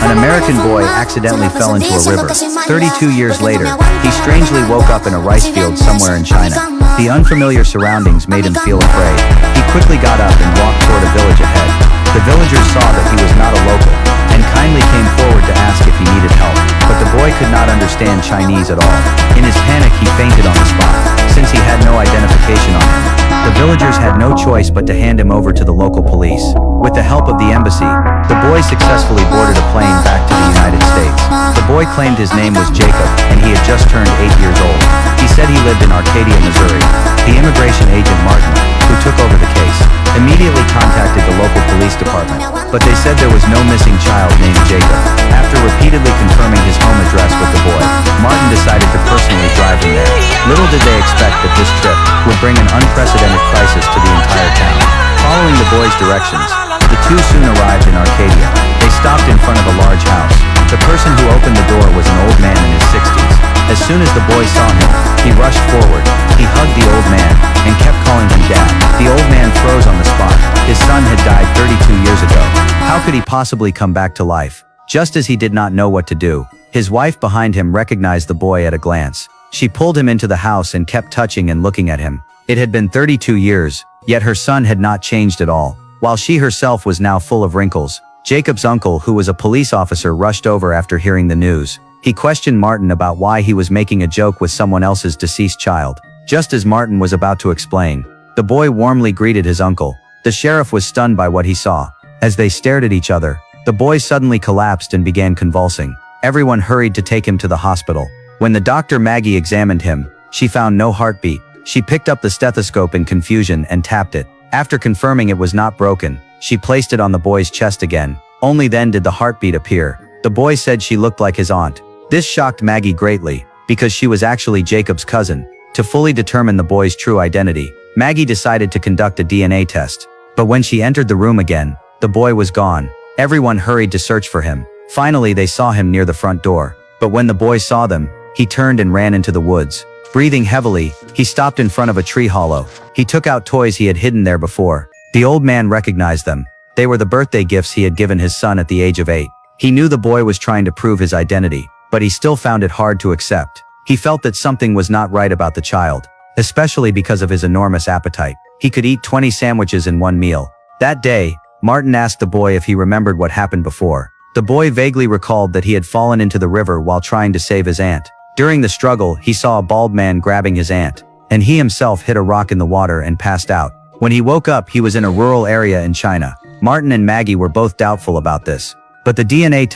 An American boy accidentally fell into a river. 32 years later, he strangely woke up in a rice field somewhere in China. The unfamiliar surroundings made him feel afraid. He quickly got up and walked toward a village ahead. The villagers saw that he was not a local, and kindly came forward to ask if he needed help. But the boy could not understand Chinese at all. In his panic, he fainted on the spot, since he had no identification on him. The villagers had no choice but to hand him over to the local police. With the help of the embassy, the boy successfully boarded a plane back to the United States. The boy claimed his name was Jacob, and he had just turned 8 years old. He said he lived in Arcadia, Missouri. The immigration agent Martin, who took over the case, immediately contacted the local police department, but they said there was no missing child named Jacob. After repeatedly confirming his home address with the boy, Martin decided to personally drive him there. Little did they expect that this trip would bring an unprecedented crisis to the entire town. Following the boy's directions, the two soon arrived in Arcadia. They stopped in front of a large house. The person who opened the door was an old man in his 60s. As soon as the boy saw him, he rushed forward. He hugged the old man and kept calling him Dad. The old man froze on the spot. His son had died 32 years ago. How could he possibly come back to life? Just as he did not know what to do, his wife behind him recognized the boy at a glance. She pulled him into the house and kept touching and looking at him. It had been 32 years, yet her son had not changed at all. While she herself was now full of wrinkles, Jacob's uncle, who was a police officer, rushed over after hearing the news. He questioned Martin about why he was making a joke with someone else's deceased child. Just as Martin was about to explain, the boy warmly greeted his uncle. The sheriff was stunned by what he saw. As they stared at each other, the boy suddenly collapsed and began convulsing. Everyone hurried to take him to the hospital. When the doctor Maggie examined him, she found no heartbeat. She picked up the stethoscope in confusion and tapped it. After confirming it was not broken, she placed it on the boy's chest again. Only then did the heartbeat appear. The boy said she looked like his aunt. This shocked Maggie greatly, because she was actually Jacob's cousin. To fully determine the boy's true identity, Maggie decided to conduct a DNA test. But when she entered the room again, the boy was gone. Everyone hurried to search for him. Finally, they saw him near the front door. But when the boy saw them, he turned and ran into the woods. Breathing heavily, he stopped in front of a tree hollow. He took out toys he had hidden there before. The old man recognized them. They were the birthday gifts he had given his son at the age of 8. He knew the boy was trying to prove his identity, but he still found it hard to accept. He felt that something was not right about the child, especially because of his enormous appetite. He could eat 20 sandwiches in one meal. That day, Martin asked the boy if he remembered what happened before. The boy vaguely recalled that he had fallen into the river while trying to save his aunt. During the struggle, he saw a bald man grabbing his aunt, and he himself hit a rock in the water and passed out. When he woke up, he was in a rural area in China. Martin and Maggie were both doubtful about this, but the DNA